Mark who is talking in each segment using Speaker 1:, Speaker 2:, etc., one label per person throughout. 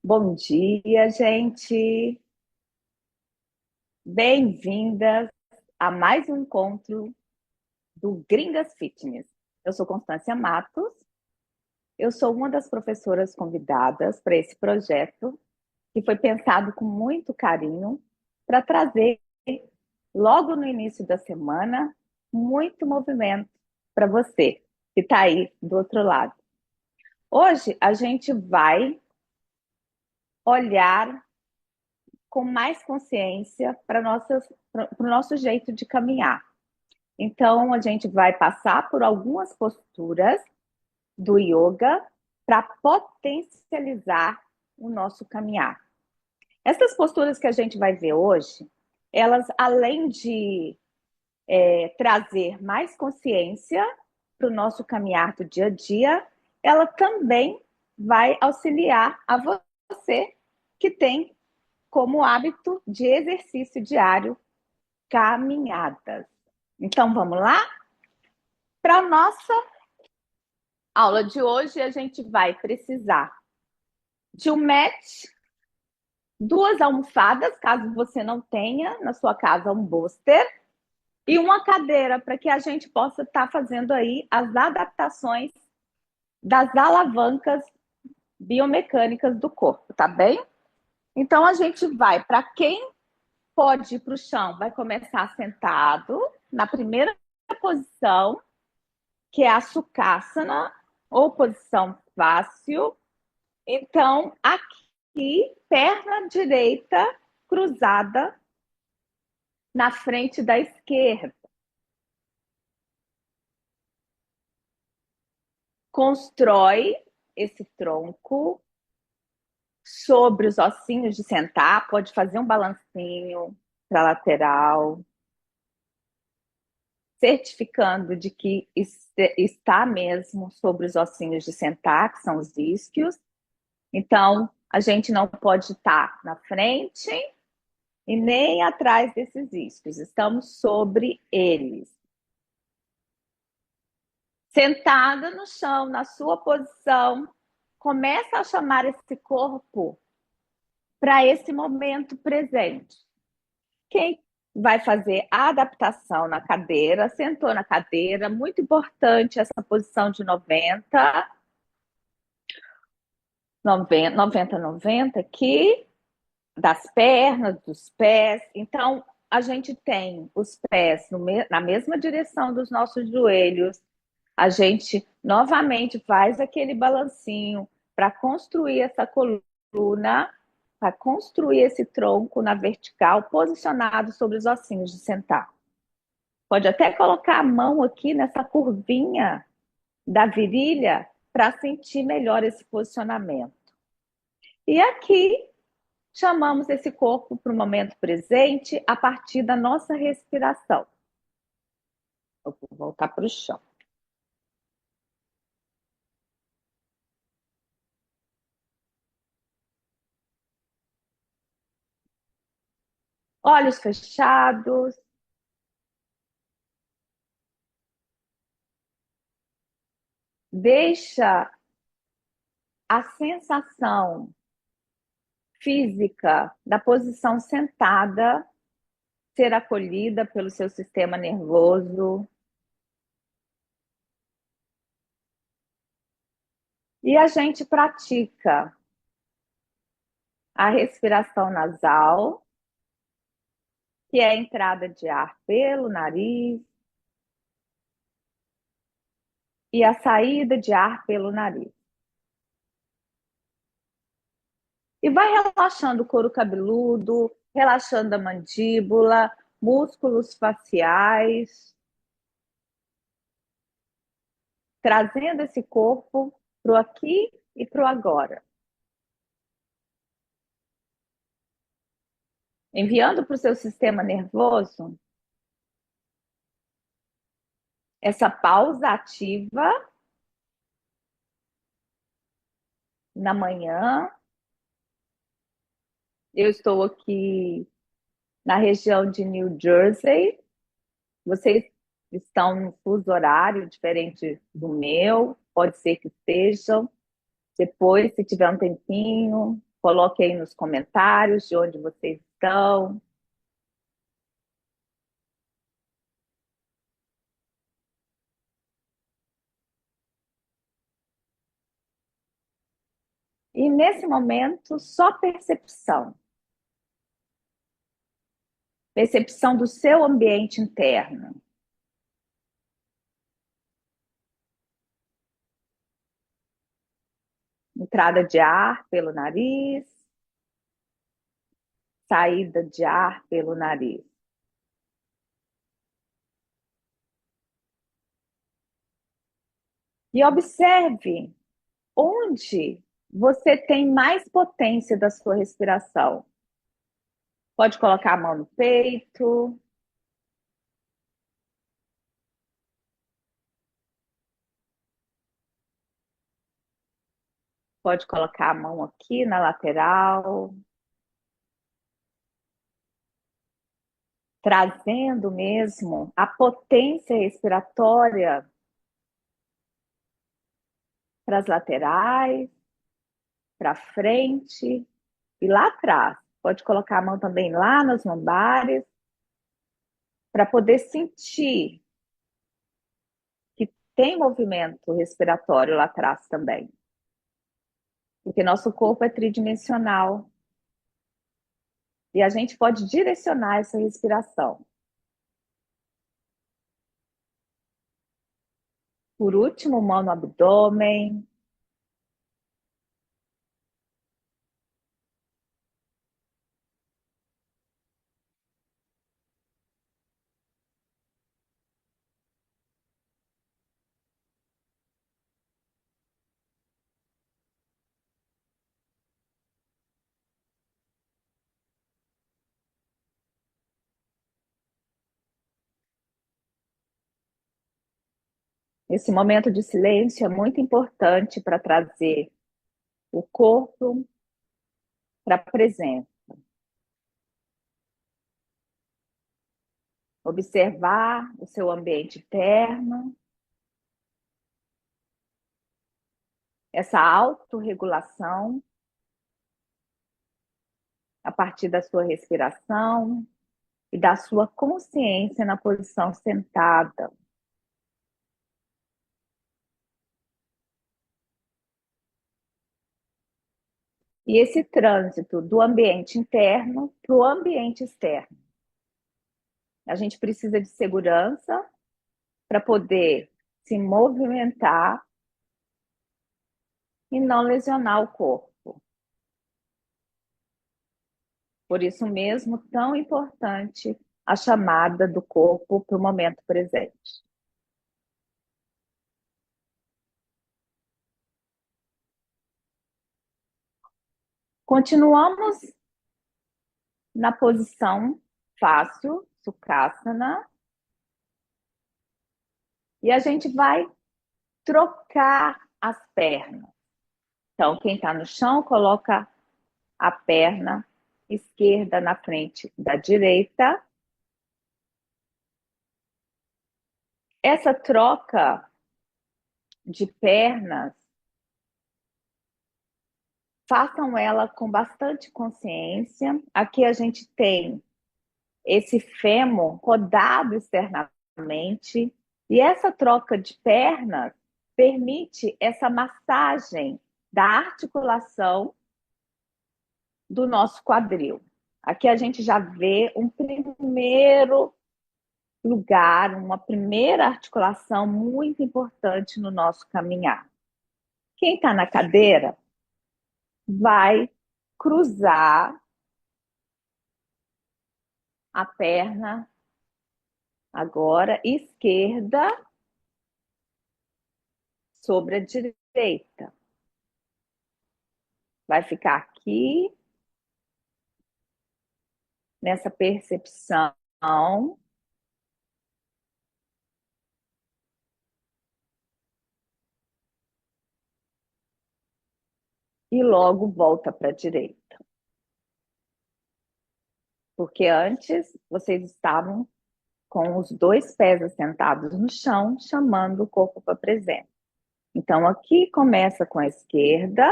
Speaker 1: Bom dia, gente. Bem-vindas a mais um encontro do Gringas Fitness. Eu sou Constância Matos, eu sou uma das professoras convidadas para esse projeto, que foi pensado com muito carinho para trazer, logo no início da semana, muito movimento para você que está aí do outro lado. Hoje a gente vai olhar com mais consciência para o nosso jeito de caminhar. Então, a gente vai passar por algumas posturas do yoga para potencializar o nosso caminhar. Essas posturas que a gente vai ver hoje, elas, além de trazer mais consciência para o nosso caminhar do dia a dia, ela também vai auxiliar a você que tem como hábito de exercício diário caminhadas. Então, vamos lá? Para a nossa aula de hoje, a gente vai precisar de um mat, duas almofadas, caso você não tenha na sua casa um bolster, e uma cadeira para que a gente possa estar fazendo aí as adaptações das alavancas biomecânicas do corpo, tá bem? Então, a gente vai, para quem pode ir para o chão, vai começar sentado, na primeira posição, que é a Sukhasana, ou posição fácil. Então, aqui, perna direita cruzada na frente da esquerda. Constrói esse tronco sobre os ossinhos de sentar, pode fazer um balancinho para lateral, certificando de que está mesmo sobre os ossinhos de sentar, que são os isquios. Então, a gente não pode estar na frente e nem atrás desses isquios, estamos sobre eles. Sentada no chão, na sua posição, começa a chamar esse corpo para esse momento presente. Quem vai fazer a adaptação na cadeira, sentou na cadeira, muito importante essa posição de 90 aqui, das pernas, dos pés. Então, a gente tem os pés na mesma direção dos nossos joelhos. A gente novamente faz aquele balancinho para construir essa coluna, para construir esse tronco na vertical, posicionado sobre os ossinhos de sentar. Pode até colocar a mão aqui nessa curvinha da virilha para sentir melhor esse posicionamento. E aqui chamamos esse corpo para o momento presente a partir da nossa respiração. Eu vou voltar para o chão. Olhos fechados. Deixa a sensação física da posição sentada ser acolhida pelo seu sistema nervoso. E a gente pratica a respiração nasal, que é a entrada de ar pelo nariz e a saída de ar pelo nariz. E vai relaxando o couro cabeludo, relaxando a mandíbula, músculos faciais, trazendo esse corpo para o aqui e para o agora. Enviando para o seu sistema nervoso essa pausa ativa na manhã. Eu estou aqui na região de New Jersey. Vocês estão num fuso horário diferente do meu, pode ser que estejam. Depois, se tiver um tempinho, Coloque aí nos comentários de onde vocês estão. E nesse momento, só percepção. Percepção do seu ambiente interno. Entrada de ar pelo nariz, saída de ar pelo nariz. E observe onde você tem mais potência da sua respiração. Pode colocar a mão no peito. Pode colocar a mão aqui na lateral. Trazendo mesmo a potência respiratória para as laterais, para frente e lá atrás. Pode colocar a mão também lá nas lombares, para poder sentir que tem movimento respiratório lá atrás também. Porque nosso corpo é tridimensional e a gente pode direcionar essa respiração. Por último, mão no abdômen. Esse momento de silêncio é muito importante para trazer o corpo para a presença. Observar o seu ambiente interno, essa autorregulação a partir da sua respiração e da sua consciência na posição sentada. E esse trânsito do ambiente interno para o ambiente externo. A gente precisa de segurança para poder se movimentar e não lesionar o corpo. Por isso mesmo, tão importante a chamada do corpo para o momento presente. Continuamos na posição fácil, Sukhasana, e a gente vai trocar as pernas. Então, quem está no chão, coloca a perna esquerda na frente da direita. Essa troca de pernas, façam ela com bastante consciência. Aqui a gente tem esse fêmur rodado externamente, e essa troca de pernas permite essa massagem da articulação do nosso quadril. Aqui a gente já vê um primeiro lugar, uma primeira articulação muito importante no nosso caminhar. Quem está na cadeira vai cruzar a perna agora esquerda sobre a direita. Vai ficar aqui nessa percepção e logo volta para a direita. Porque antes vocês estavam com os dois pés assentados no chão, chamando o corpo para presença. Então, aqui começa com a esquerda,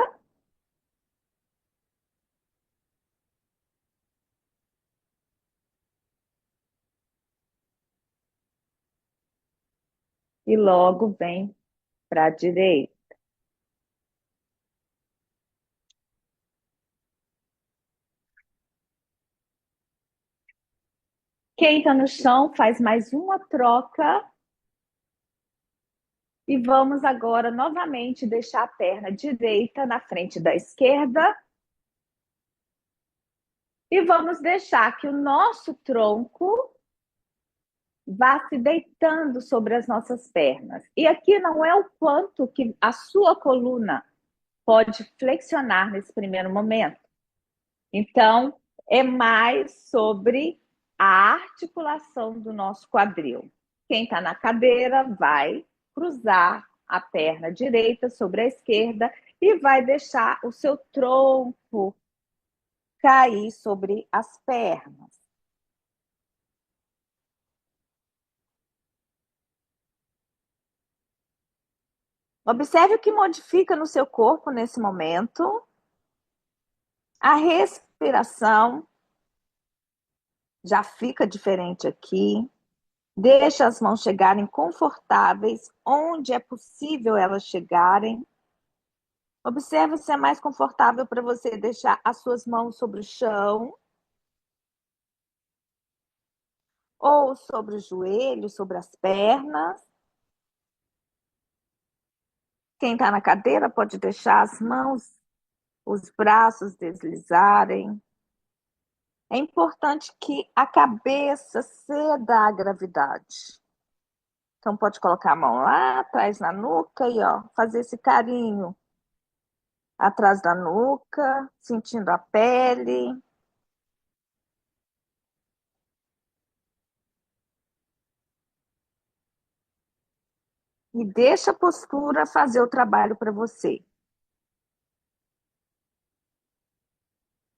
Speaker 1: e logo vem para a direita. Quem está no chão faz mais uma troca e vamos agora novamente deixar a perna direita na frente da esquerda e vamos deixar que o nosso tronco vá se deitando sobre as nossas pernas. E aqui não é o quanto que a sua coluna pode flexionar nesse primeiro momento. Então, é mais sobre a articulação do nosso quadril. Quem está na cadeira vai cruzar a perna direita sobre a esquerda e vai deixar o seu tronco cair sobre as pernas. Observe o que modifica no seu corpo nesse momento. A respiração já fica diferente aqui. Deixa as mãos chegarem confortáveis, onde é possível elas chegarem. Observe se é mais confortável para você deixar as suas mãos sobre o chão, ou sobre os joelhos, sobre as pernas. Quem está na cadeira pode deixar as mãos, os braços deslizarem. É importante que a cabeça ceda à gravidade. Então, pode colocar a mão lá atrás na nuca e ó, fazer esse carinho atrás da nuca, sentindo a pele. E deixa a postura fazer o trabalho para você.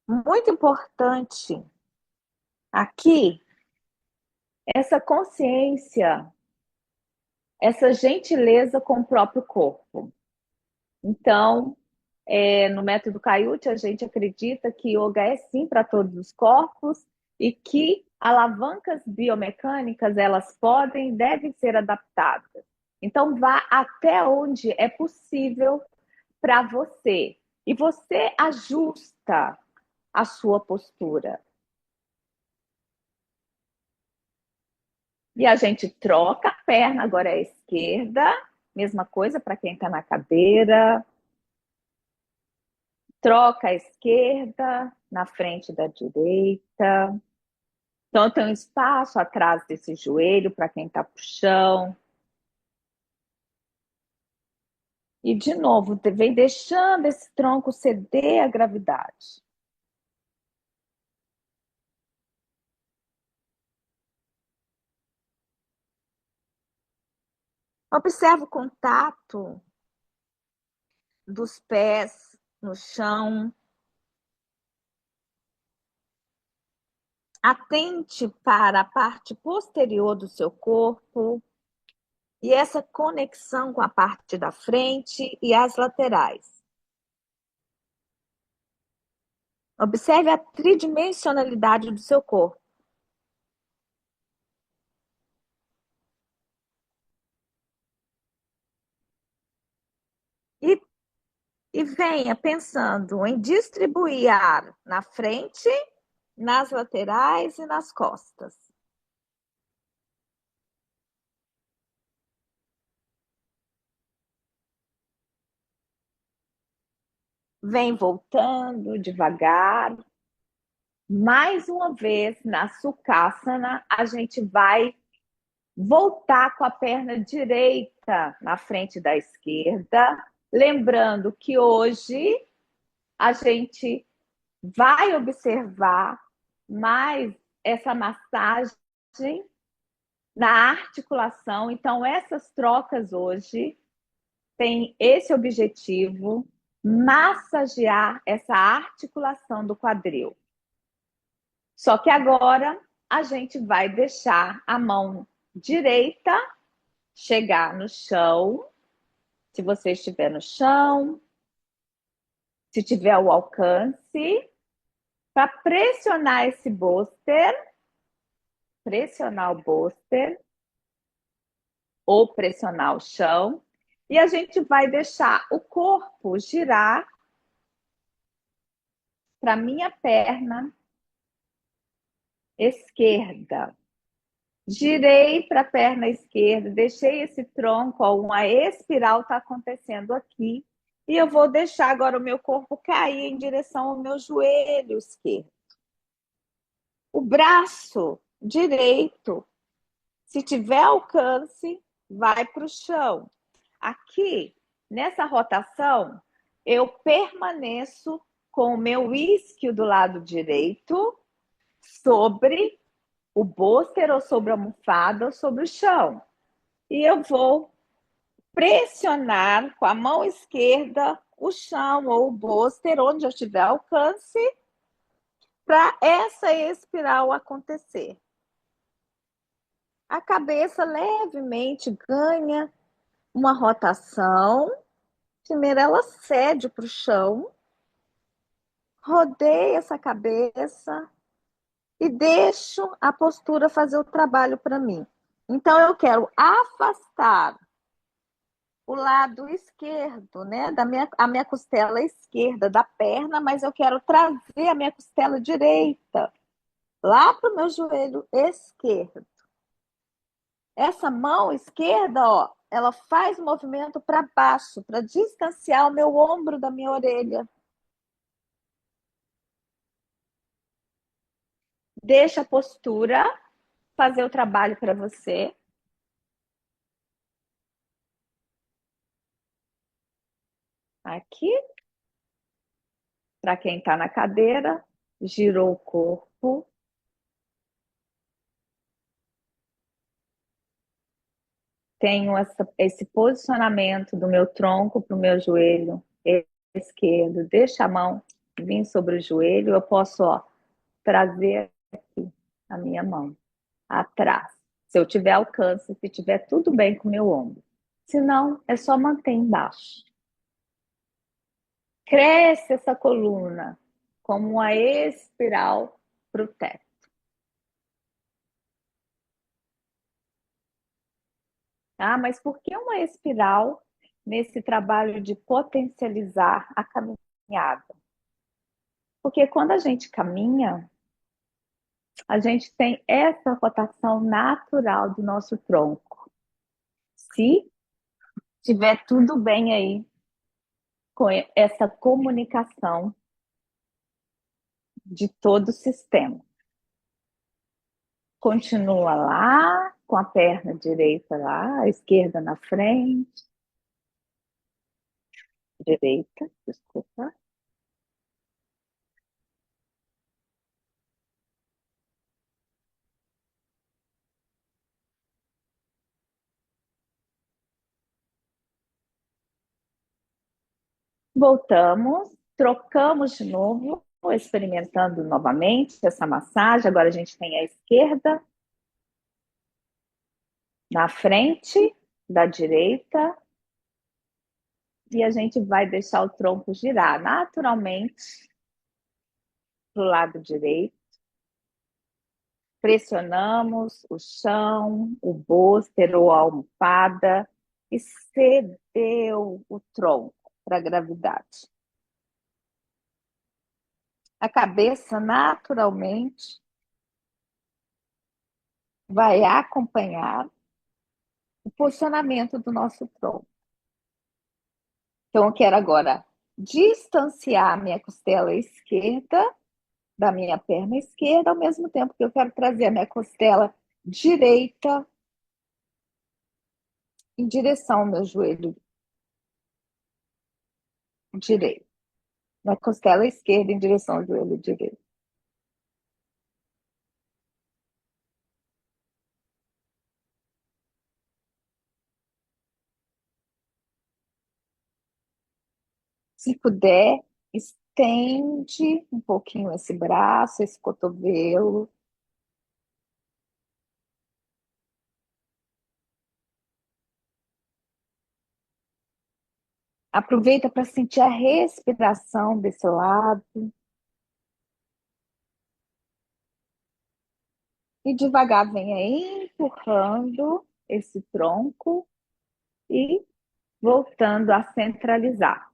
Speaker 1: Muito importante aqui, essa consciência, essa gentileza com o próprio corpo. Então, no método Kayuti, a gente acredita que yoga é sim para todos os corpos e que alavancas biomecânicas, elas podem e devem ser adaptadas. Então, vá até onde é possível para você. E você ajusta a sua postura. E a gente troca a perna, agora é a esquerda. Mesma coisa para quem está na cadeira. Troca a esquerda na frente da direita. Então, tem um espaço atrás desse joelho para quem está para o chão. E, de novo, vem deixando esse tronco ceder à gravidade. Observe o contato dos pés no chão. Atente para a parte posterior do seu corpo e essa conexão com a parte da frente e as laterais. Observe a tridimensionalidade do seu corpo. E, e venha pensando em distribuir ar na frente, nas laterais e nas costas. Vem voltando devagar. Mais uma vez, na Sukhasana, a gente vai voltar com a perna direita na frente da esquerda. Lembrando que hoje a gente vai observar mais essa massagem na articulação. Então, essas trocas hoje têm esse objetivo, massagear essa articulação do quadril. Só que agora a gente vai deixar a mão direita chegar no chão, se você estiver no chão, se tiver o alcance, para pressionar esse booster, pressionar o booster, ou pressionar o chão. E a gente vai deixar o corpo girar para minha perna esquerda. Girei para a perna esquerda, deixei esse tronco, ó, uma espiral está acontecendo aqui. E eu vou deixar agora o meu corpo cair em direção ao meu joelho esquerdo. O braço direito, se tiver alcance, vai para o chão. Aqui, nessa rotação, eu permaneço com o meu isquio do lado direito sobre o bôster ou sobre a almofada ou sobre o chão. E eu vou pressionar com a mão esquerda o chão ou o bôster, onde eu tiver alcance, para essa espiral acontecer. A cabeça levemente ganha uma rotação. Primeiro ela cede para o chão, rodeia essa cabeça e deixo a postura fazer o trabalho para mim. Então eu quero afastar o lado esquerdo, né, a minha costela esquerda da perna, mas eu quero trazer a minha costela direita lá para o meu joelho esquerdo. Essa mão esquerda, ó, ela faz o movimento para baixo, para distanciar o meu ombro da minha orelha. Deixa a postura fazer o trabalho para você. Aqui, para quem está na cadeira, girou o corpo. Tenho esse posicionamento do meu tronco para o meu joelho esquerdo. Deixa a mão vir sobre o joelho. Eu posso, ó, trazer aqui a minha mão atrás. Se eu tiver alcance, se tiver tudo bem com o meu ombro. Se não, é só manter embaixo. Cresce essa coluna como uma espiral para o teto. Ah, mas por que uma espiral nesse trabalho de potencializar a caminhada? Porque quando a gente caminha, a gente tem essa rotação natural do nosso tronco. Se tiver tudo bem aí com essa comunicação de todo o sistema. Continua lá, com a perna direita lá, a esquerda na frente, direita, desculpa. Voltamos, trocamos de novo, experimentando novamente essa massagem. Agora a gente tem a esquerda na frente da direita e a gente vai deixar o tronco girar naturalmente para o lado direito. Pressionamos o chão, o bôster ou a almofada e cedeu o tronco para a gravidade. A cabeça naturalmente vai acompanhar o posicionamento do nosso tronco. Então, eu quero agora distanciar a minha costela esquerda da minha perna esquerda, ao mesmo tempo que eu quero trazer a minha costela direita em direção ao meu joelho direito. Na costela esquerda em direção ao joelho direito. Se puder, estende um pouquinho esse braço, esse cotovelo. Aproveita para sentir a respiração desse lado. E devagar venha empurrando esse tronco e voltando a centralizar.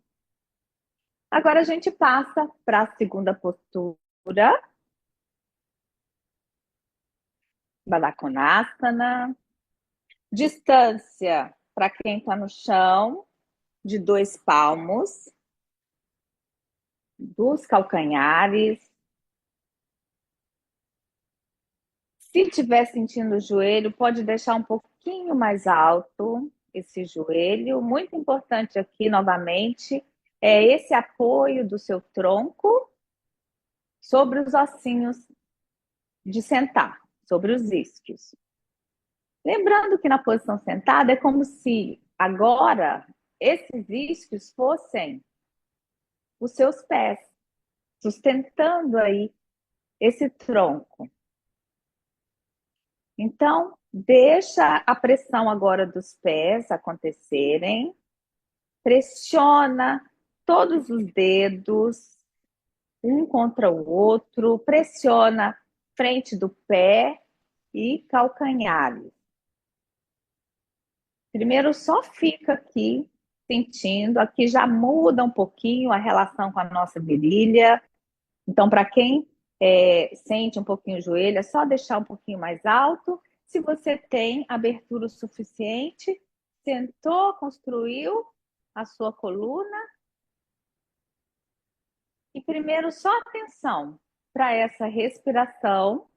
Speaker 1: Agora a gente passa para a segunda postura, Baddha Konasana. Distância para quem está no chão, de 2 palmos, dos calcanhares. Se estiver sentindo o joelho, pode deixar um pouquinho mais alto esse joelho. Muito importante aqui, novamente, é esse apoio do seu tronco sobre os ossinhos de sentar, sobre os isquios. Lembrando que na posição sentada é como se agora esses isquios fossem os seus pés, sustentando aí esse tronco. Então, deixa a pressão agora dos pés acontecerem. Pressiona todos os dedos, um contra o outro. Pressiona frente do pé e calcanhares. Primeiro, só fica aqui sentindo. Aqui já muda um pouquinho a relação com a nossa virilha. Então, para quem sente um pouquinho o joelho, é só deixar um pouquinho mais alto. Se você tem abertura o suficiente, sentou, construiu a sua coluna. E primeiro, só atenção para essa respiração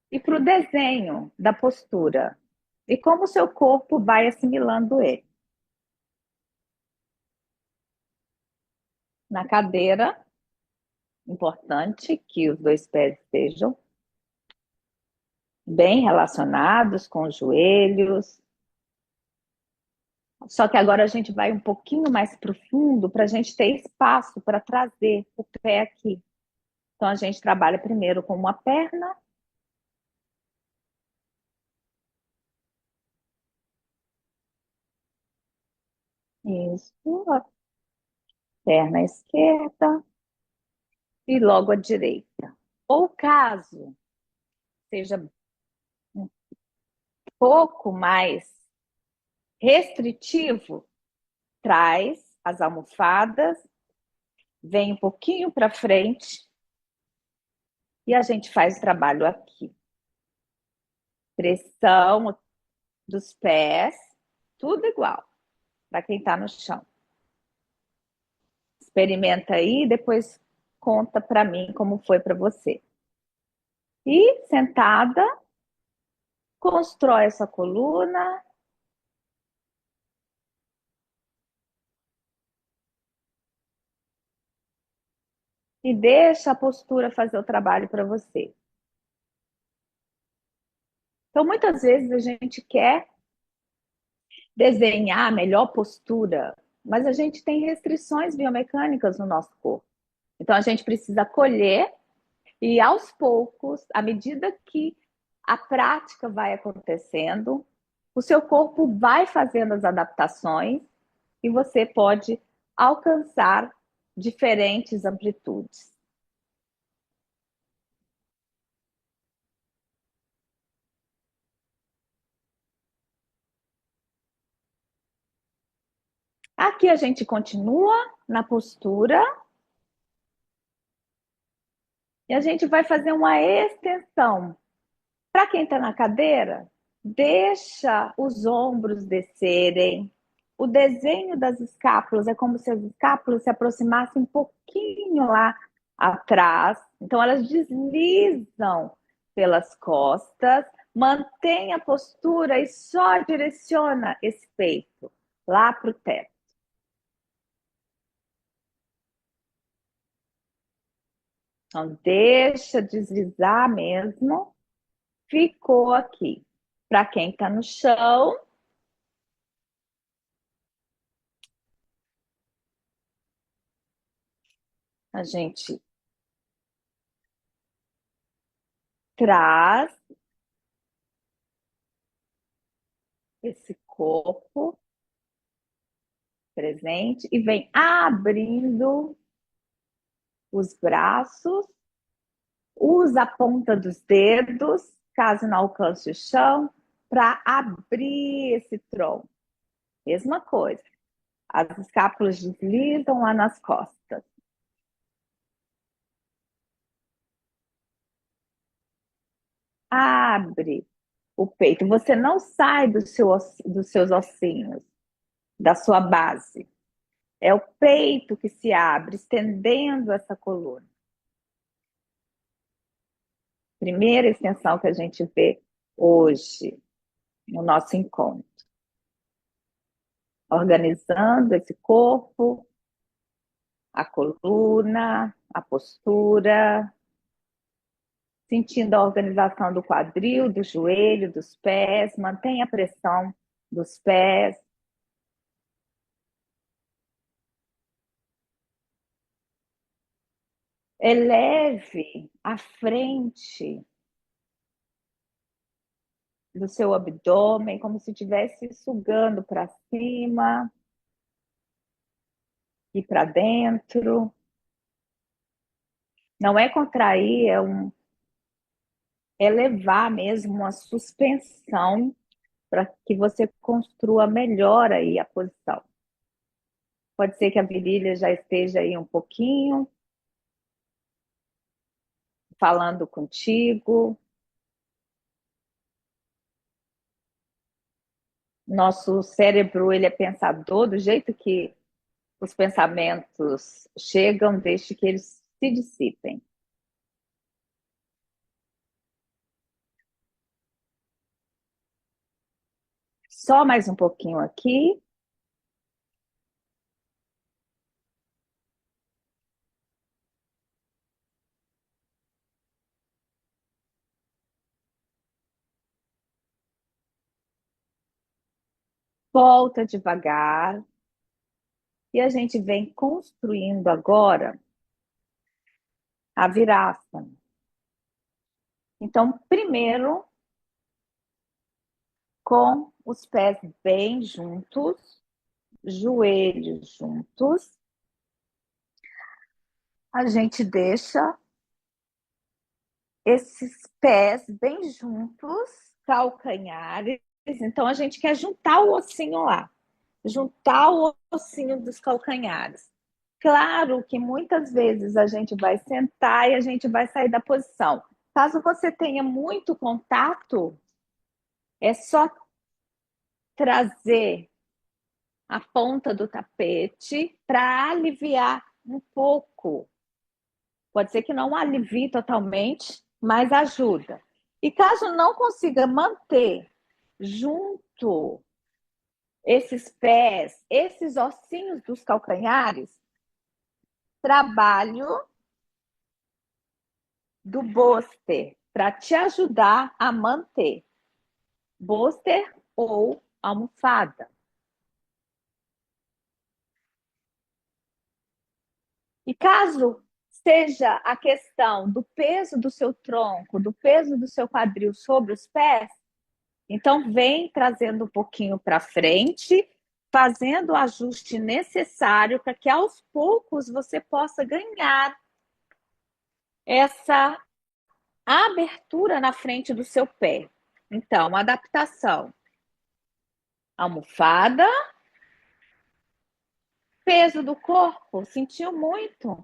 Speaker 1: e para o desenho da postura. E como o seu corpo vai assimilando ele. Na cadeira, importante que os 2 pés estejam bem relacionados com os joelhos. Só que agora a gente vai um pouquinho mais profundo para a gente ter espaço para trazer o pé aqui. Então a gente trabalha primeiro com uma perna. Isso, a perna esquerda e logo a direita. Ou caso seja um pouco mais restritivo, traz as almofadas, vem um pouquinho para frente e a gente faz o trabalho aqui. Pressão dos pés, tudo igual para quem está no chão. Experimenta aí, depois conta para mim como foi para você. E sentada, constrói essa coluna. E deixa a postura fazer o trabalho para você. Então, muitas vezes a gente quer desenhar a melhor postura, mas a gente tem restrições biomecânicas no nosso corpo. Então, a gente precisa acolher e, aos poucos, à medida que a prática vai acontecendo, o seu corpo vai fazendo as adaptações e você pode alcançar diferentes amplitudes. Aqui a gente continua na postura e a gente vai fazer uma extensão. Para quem está na cadeira, deixa os ombros descerem. O desenho das escápulas é como se as escápulas se aproximassem um pouquinho lá atrás. Então, elas deslizam pelas costas. Mantém a postura e só direciona esse peito lá para o teto. Então, deixa deslizar mesmo. Ficou aqui. Para quem está no chão, a gente traz esse corpo presente e vem abrindo os braços, usa a ponta dos dedos caso não alcance o chão, para abrir esse tronco. Mesma coisa. As escápulas deslizam lá nas costas. Abre o peito. Você não sai dos seus ossinhos, da sua base. É o peito que se abre, estendendo essa coluna. Primeira extensão que a gente vê hoje no nosso encontro. Organizando esse corpo, a coluna, a postura, sentindo a organização do quadril, do joelho, dos pés, mantenha a pressão dos pés. Eleve a frente do seu abdômen, como se estivesse sugando para cima e para dentro. Não é contrair, é levar mesmo uma suspensão para que você construa melhor aí a posição. Pode ser que a virilha já esteja aí um pouquinho falando contigo. Nosso cérebro, ele é pensador, do jeito que os pensamentos chegam, deixe que eles se dissipem. Só mais um pouquinho aqui. Volta devagar. E a gente vem construindo agora a Virasana. Então, primeiro, com os pés bem juntos, joelhos juntos, a gente deixa esses pés bem juntos, calcanhares. Então, a gente quer juntar o ossinho lá, juntar o ossinho dos calcanhares. Claro que muitas vezes a gente vai sentar e a gente vai sair da posição. Caso você tenha muito contato, é só trazer a ponta do tapete para aliviar um pouco. Pode ser que não alivie totalmente, mas ajuda. E caso não consiga manter junto esses pés, esses ossinhos dos calcanhares, trabalho do Booster para te ajudar a manter. Booster ou almofada. E caso seja a questão do peso do seu tronco, do peso do seu quadril sobre os pés, então vem trazendo um pouquinho para frente, fazendo o ajuste necessário para que aos poucos você possa ganhar essa abertura na frente do seu pé. Então, adaptação. Almofada. Peso do corpo, sentiu muito?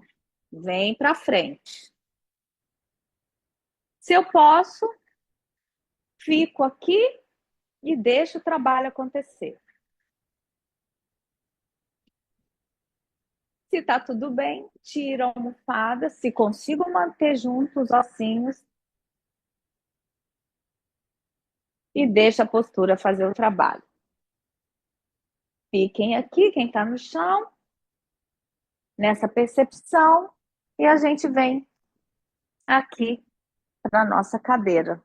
Speaker 1: Vem para frente. Se eu posso, fico aqui e deixo o trabalho acontecer. Se está tudo bem, tiro a almofada. Se consigo manter juntos os ossinhos, e deixa a postura fazer o trabalho. Fiquem aqui, quem está no chão, nessa percepção, e a gente vem aqui para a nossa cadeira.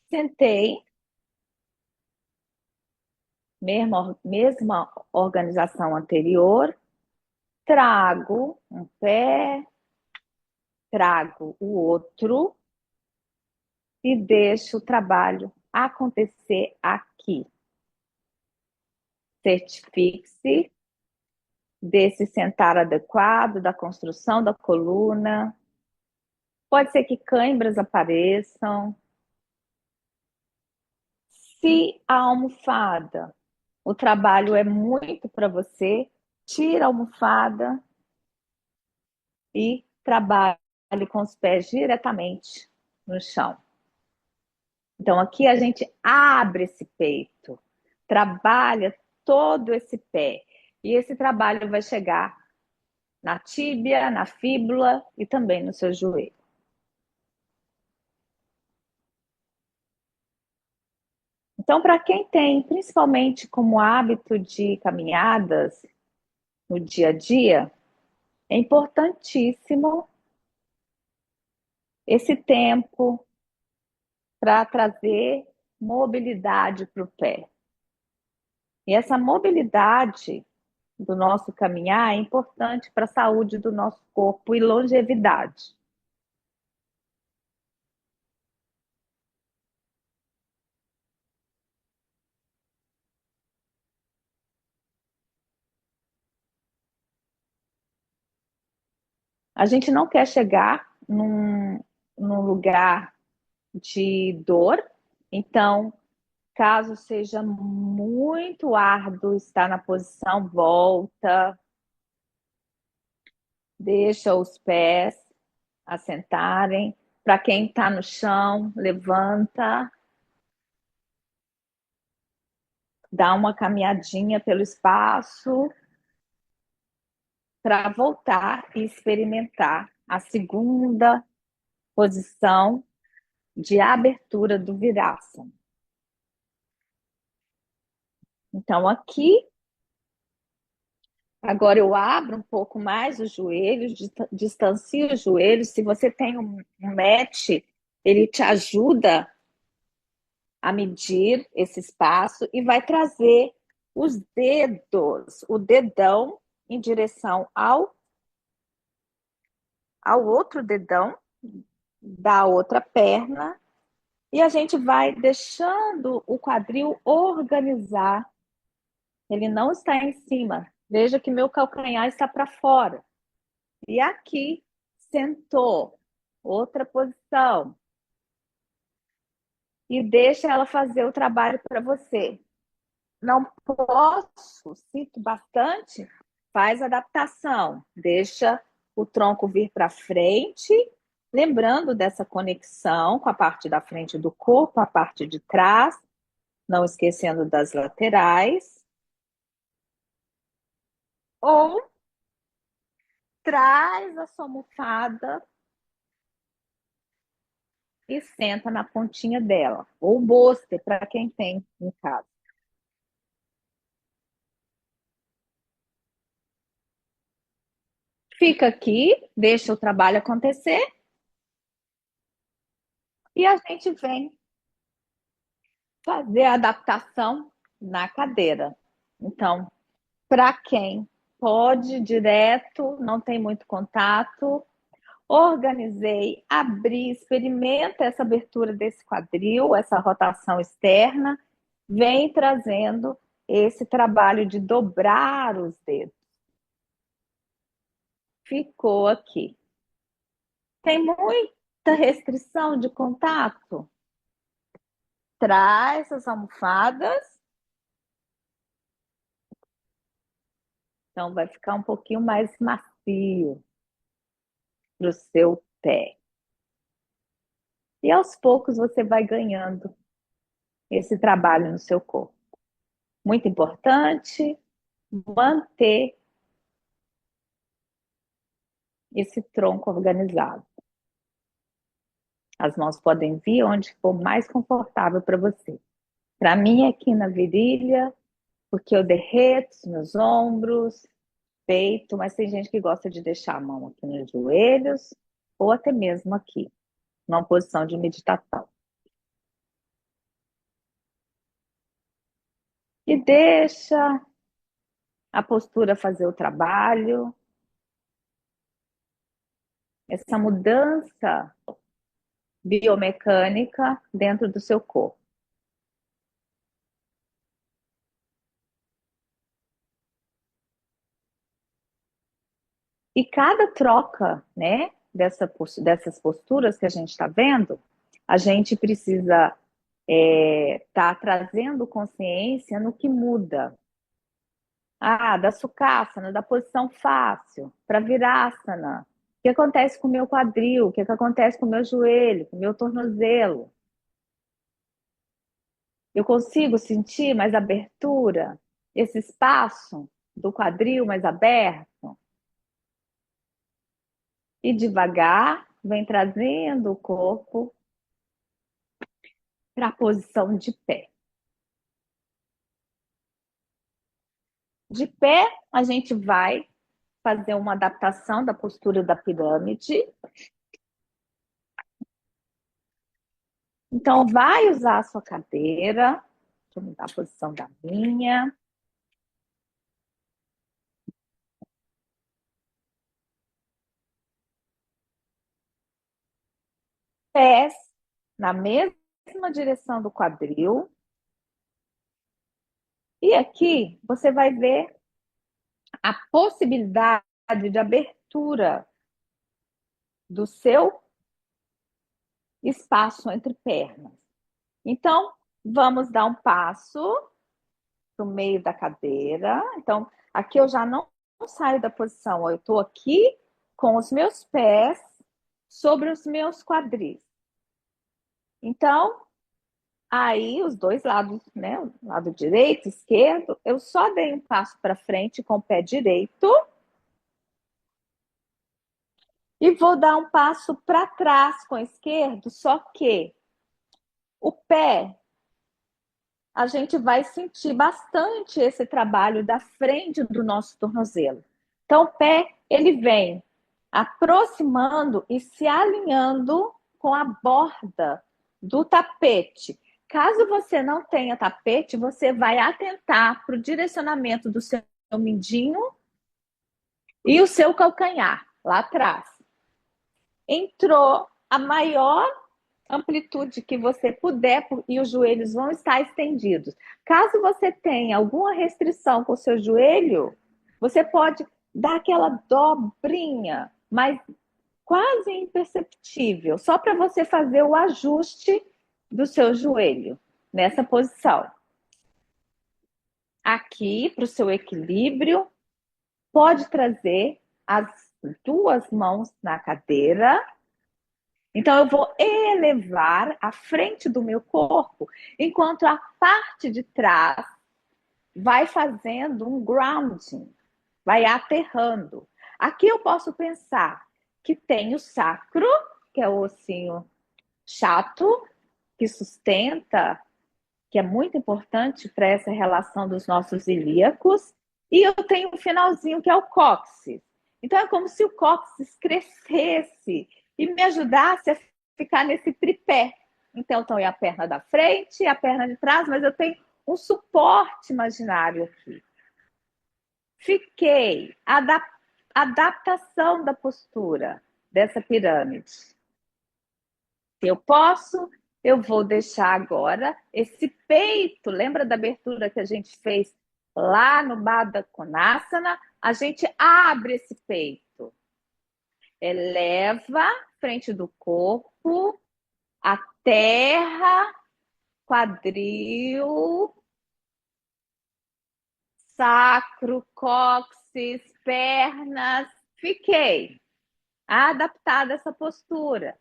Speaker 1: Sentei, mesma organização anterior, trago um pé, trago o outro e deixo o trabalho acontecer aqui. Certifique-se desse sentar adequado, da construção da coluna. Pode ser que câimbras apareçam. Se a almofada, o trabalho é muito para você, tira a almofada e trabalhe com os pés diretamente no chão. Então, aqui a gente abre esse peito, trabalha todo esse pé. E esse trabalho vai chegar na tíbia, na fíbula e também no seu joelho. Então, para quem tem, principalmente como hábito de caminhadas no dia a dia, é importantíssimo esse tempo para trazer mobilidade para o pé. E essa mobilidade do nosso caminhar é importante para a saúde do nosso corpo e longevidade. A gente não quer chegar num lugar de dor, então, caso seja muito árduo estar na posição, volta, deixa os pés assentarem. Para quem está no chão, levanta, dá uma caminhadinha pelo espaço para voltar e experimentar a segunda posição de abertura do Virasana. Então, aqui, agora eu abro um pouco mais os joelhos, distancio os joelhos. Se você tem um mat, ele te ajuda a medir esse espaço e vai trazer os dedos, o dedão em direção ao outro dedão da outra perna, e a gente vai deixando o quadril organizar. Ele não está em cima. Veja que meu calcanhar está para fora. E aqui, sentou. Outra posição. E deixa ela fazer o trabalho para você. Não posso, sinto bastante, faz adaptação. Deixa o tronco vir para frente, lembrando dessa conexão com a parte da frente do corpo, a parte de trás, não esquecendo das laterais. Ou traz a sua almofada e senta na pontinha dela. Ou bolster, para quem tem em casa. Fica aqui, deixa o trabalho acontecer e a gente vem fazer a adaptação na cadeira. Então, para quem pode direto, não tem muito contato, organizei, abri, experimenta essa abertura desse quadril, essa rotação externa, vem trazendo esse trabalho de dobrar os dedos. Ficou aqui. Tem muita restrição de contato? Traz as almofadas. Então, vai ficar um pouquinho mais macio para o seu pé. E aos poucos você vai ganhando esse trabalho no seu corpo. Muito importante manter esse tronco organizado. As mãos podem vir onde for mais confortável para você. Para mim, é aqui na virilha, porque eu derreto os meus ombros, peito, mas tem gente que gosta de deixar a mão aqui nos joelhos, ou até mesmo aqui, numa posição de meditação. E deixa a postura fazer o trabalho, essa mudança biomecânica dentro do seu corpo. E cada troca, né, dessas posturas que a gente está vendo, a gente precisa estar trazendo consciência no que muda. Ah, da sukhasana, da posição fácil, para virasana. O que acontece com o meu quadril? O que acontece com o meu joelho, com o meu tornozelo? Eu consigo sentir mais abertura, esse espaço do quadril mais aberto? E devagar, vem trazendo o corpo para a posição de pé. De pé, a gente vai fazer uma adaptação da postura da pirâmide. Então, vai usar a sua cadeira. Deixa eu mudar a posição da minha. Pés na mesma direção do quadril. E aqui você vai ver a possibilidade de abertura do seu espaço entre pernas. Então, vamos dar um passo para o meio da cadeira. Então, aqui eu já não saio da posição, eu estou aqui com os meus pés sobre os meus quadris. Então, aí os dois lados, né, o lado direito, esquerdo, eu só dei um passo para frente com o pé direito e vou dar um passo para trás com o esquerdo, só que o pé a gente vai sentir bastante esse trabalho da frente do nosso tornozelo. Então, o pé, ele vem aproximando e se alinhando com a borda do tapete. Caso você não tenha tapete, você vai atentar para o direcionamento do seu mindinho e o seu calcanhar, lá atrás. Entrou a maior amplitude que você puder e os joelhos vão estar estendidos. Caso você tenha alguma restrição com o seu joelho, você pode dar aquela dobrinha, mas quase imperceptível, só para você fazer o ajuste do seu joelho nessa posição. Aqui, para o seu equilíbrio, pode trazer as duas mãos na cadeira. Então, eu vou elevar a frente do meu corpo, enquanto a parte de trás vai fazendo um grounding, vai aterrando. Aqui eu posso pensar que tem o sacro, que é o ossinho chato, que sustenta, que é muito importante para essa relação dos nossos ilíacos, e eu tenho um finalzinho que é o cóccix. Então é como se o cóccix crescesse e me ajudasse a ficar nesse tripé. Então tem a perna da frente e a perna de trás, mas eu tenho um suporte imaginário aqui. Fiquei. Adaptação da postura dessa pirâmide. Se eu posso, eu vou deixar agora esse peito. Lembra da abertura que a gente fez lá no Baddha Konasana? A gente abre esse peito. Eleva frente do corpo, a terra, quadril, sacro, cóccix, pernas. Fiquei adaptada a essa postura.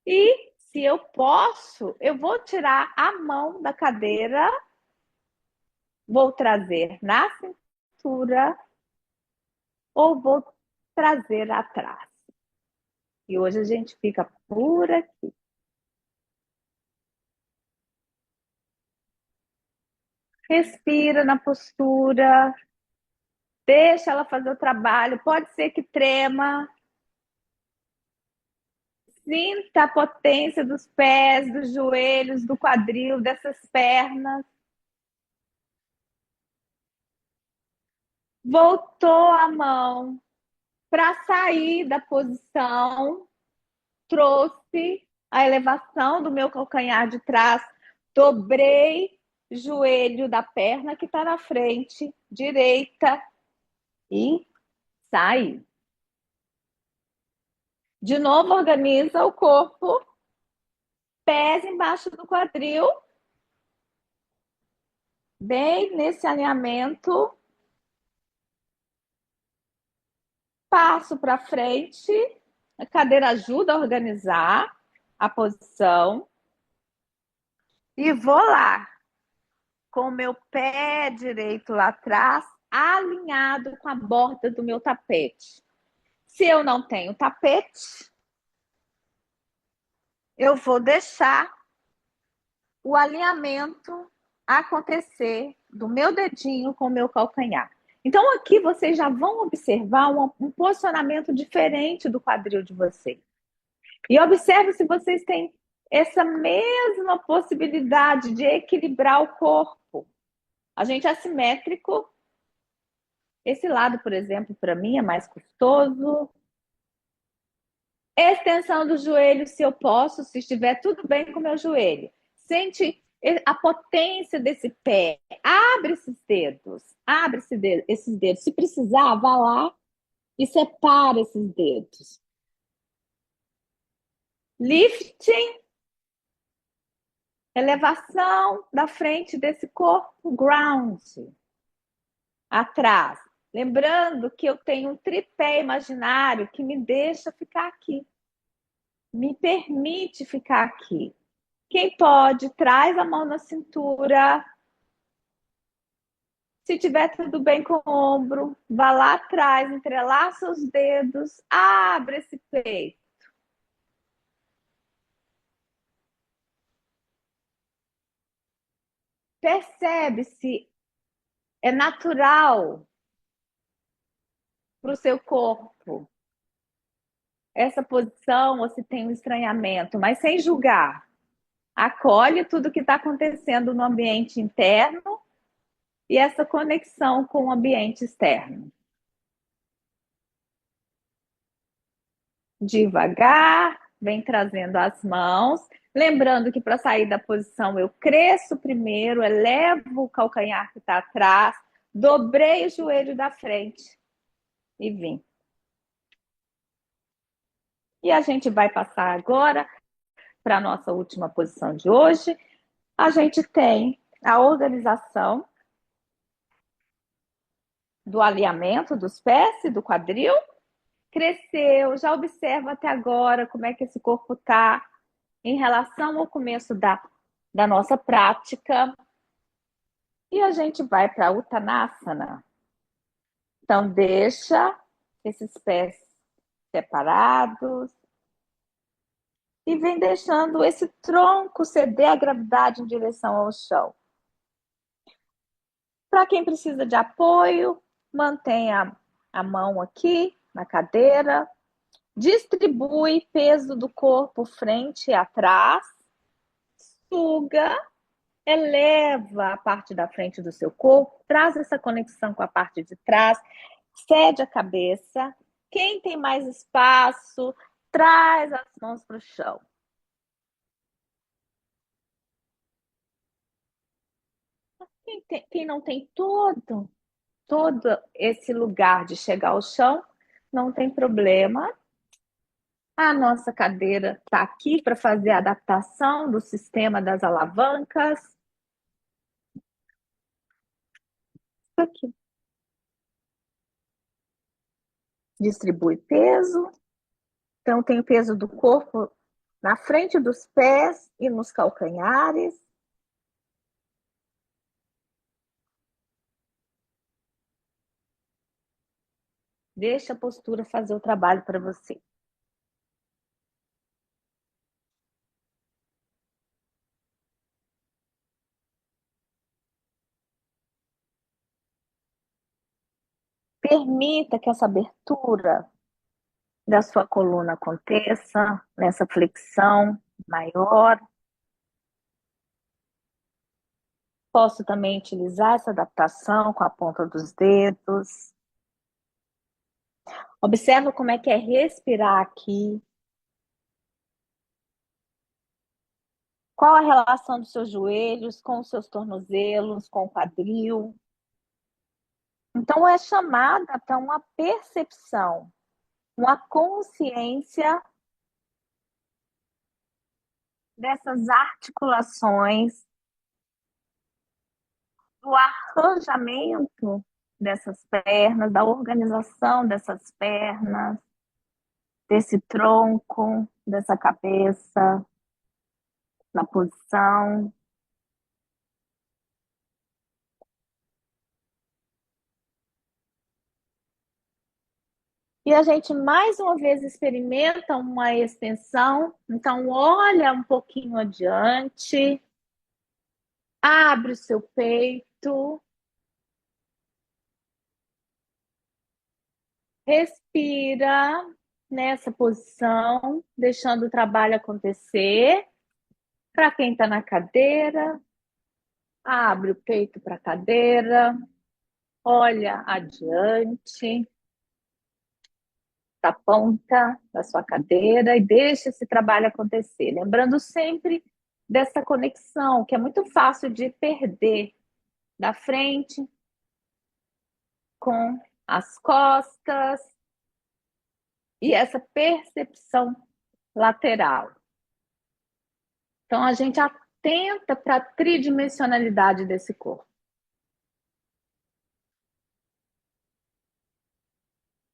Speaker 1: E se eu posso, eu vou tirar a mão da cadeira, vou trazer na cintura ou vou trazer atrás. E hoje a gente fica por aqui. Respira na postura, deixa ela fazer o trabalho. Pode ser que trema. Sinta a potência dos pés, dos joelhos, do quadril, dessas pernas. Voltou a mão para sair da posição, trouxe a elevação do meu calcanhar de trás, dobrei joelho da perna que está na frente, direita, e sai. De novo, organiza o corpo, pés embaixo do quadril, bem nesse alinhamento. Passo para frente, a cadeira ajuda a organizar a posição. E vou lá, com o meu pé direito lá atrás, alinhado com a borda do meu tapete. Se eu não tenho tapete, eu vou deixar o alinhamento acontecer do meu dedinho com o meu calcanhar. Então, aqui vocês já vão observar um posicionamento diferente do quadril de vocês. E observe se vocês têm essa mesma possibilidade de equilibrar o corpo. A gente é assimétrico. Esse lado, por exemplo, para mim é mais custoso. Extensão do joelho, se eu posso, se estiver tudo bem com o meu joelho. Sente a potência desse pé. Abre esses dedos. Abre esses dedos. Se precisar, vá lá e separa esses dedos. Lifting, elevação da frente desse corpo, ground, atrás. Lembrando que eu tenho um tripé imaginário que me deixa ficar aqui, me permite ficar aqui. Quem pode, traz a mão na cintura. Se tiver tudo bem com o ombro, vá lá atrás, entrelaça os dedos, abre esse peito. Percebe se é natural para o seu corpo essa posição ou se tem um estranhamento, mas sem julgar. Acolhe tudo que está acontecendo no ambiente interno e essa conexão com o ambiente externo. Devagar, vem trazendo as mãos. Lembrando que para sair da posição eu cresço primeiro, elevo o calcanhar que está atrás, dobrei o joelho da frente e vim. E a gente vai passar agora para a nossa última posição de hoje. A gente tem a organização do alinhamento dos pés e do quadril. Cresceu, já observa até agora como é que esse corpo está em relação ao começo da nossa prática. E a gente vai para a Uttanasana. Então, deixa esses pés separados e vem deixando esse tronco ceder a gravidade em direção ao chão. Para quem precisa de apoio, mantenha a mão aqui na cadeira, distribui peso do corpo frente e atrás, suga, eleva a parte da frente do seu corpo, traz essa conexão com a parte de trás, cede a cabeça. Quem tem mais espaço, traz as mãos para o chão. Quem não tem todo esse lugar de chegar ao chão, não tem problema. A nossa cadeira está aqui para fazer a adaptação do sistema das alavancas. Aqui. Distribui peso. Então, tem o peso do corpo na frente dos pés e nos calcanhares. Deixa a postura fazer o trabalho para você. Permita que essa abertura da sua coluna aconteça, nessa flexão maior. Posso também utilizar essa adaptação com a ponta dos dedos. Observa como é que é respirar aqui. Qual a relação dos seus joelhos com os seus tornozelos, com o quadril? Então, é chamada para uma percepção, uma consciência dessas articulações, do arranjamento dessas pernas, da organização dessas pernas, desse tronco, dessa cabeça, na posição. E a gente mais uma vez experimenta uma extensão. Então, olha um pouquinho adiante, abre o seu peito, respira nessa posição, deixando o trabalho acontecer. Para quem está na cadeira, abre o peito para a cadeira, olha adiante, da ponta da sua cadeira e deixa esse trabalho acontecer. Lembrando sempre dessa conexão, que é muito fácil de perder da frente com as costas e essa percepção lateral. Então, a gente atenta para a tridimensionalidade desse corpo.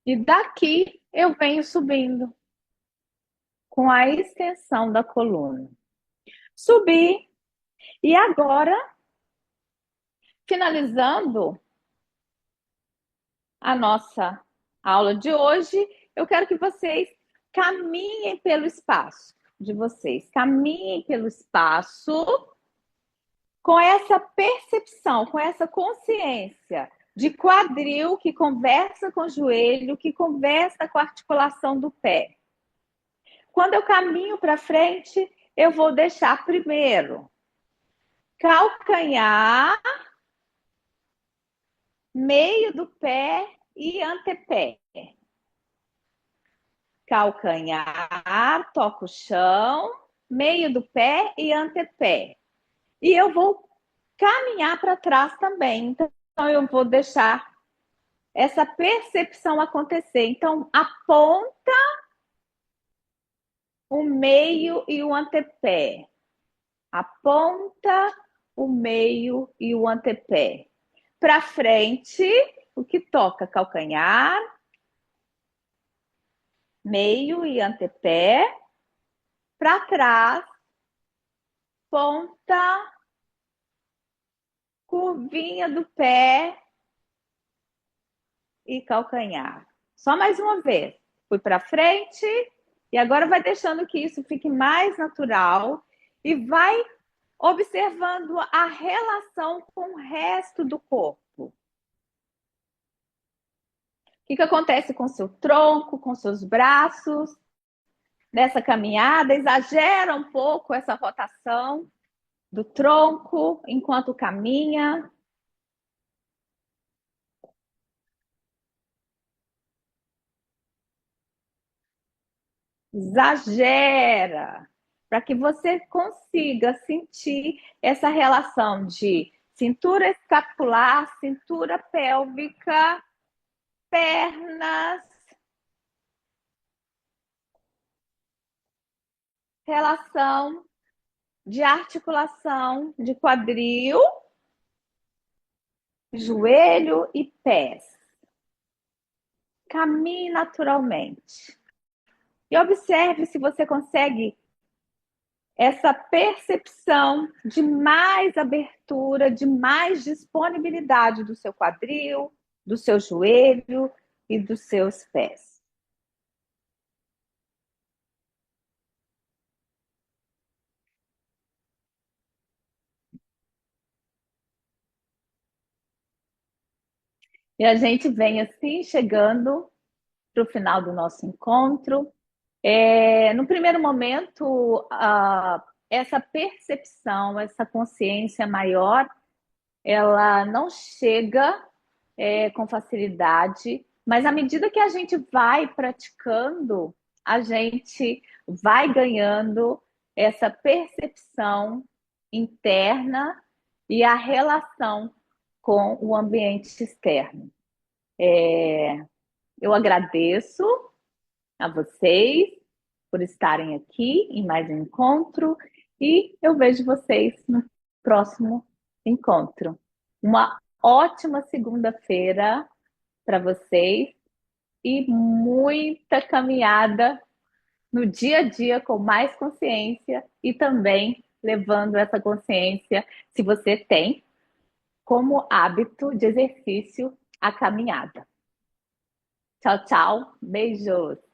Speaker 1: E daqui eu venho subindo com a extensão da coluna. Subi. E agora, finalizando a nossa aula de hoje, eu quero que vocês caminhem pelo espaço de vocês. Caminhem pelo espaço com essa percepção, com essa consciência de quadril que conversa com o joelho, que conversa com a articulação do pé. Quando eu caminho para frente, eu vou deixar primeiro calcanhar, meio do pé e antepé. Calcanhar, toco o chão, meio do pé e antepé. E eu vou caminhar para trás também. Então, eu vou deixar essa percepção acontecer. Então, aponta o meio e o antepé. Aponta o meio e o antepé. Para frente, o que toca? Calcanhar, meio e antepé. Para trás, ponta, curvinha do pé e calcanhar. Só mais uma vez. Fui para frente e agora vai deixando que isso fique mais natural e vai observando a relação com o resto do corpo. O que acontece com o seu tronco, com seus braços, nessa caminhada? Exagera um pouco essa rotação do tronco enquanto caminha. Exagera, para que você consiga sentir essa relação de cintura escapular, cintura pélvica, pernas, relação de articulação de quadril, joelho e pés. Caminhe naturalmente. E observe se você consegue essa percepção de mais abertura, de mais disponibilidade do seu quadril, do seu joelho e dos seus pés. E a gente vem assim chegando para o final do nosso encontro. No primeiro momento, essa percepção, essa consciência maior, ela não chega com facilidade, mas à medida que a gente vai praticando, a gente vai ganhando essa percepção interna e a relação com o ambiente externo. Eu agradeço a vocês por estarem aqui em mais um encontro e eu vejo vocês no próximo encontro. Uma ótima segunda-feira para vocês e muita caminhada no dia a dia com mais consciência e também levando essa consciência, se você tem, como hábito de exercício a caminhada. Tchau, tchau. Beijos.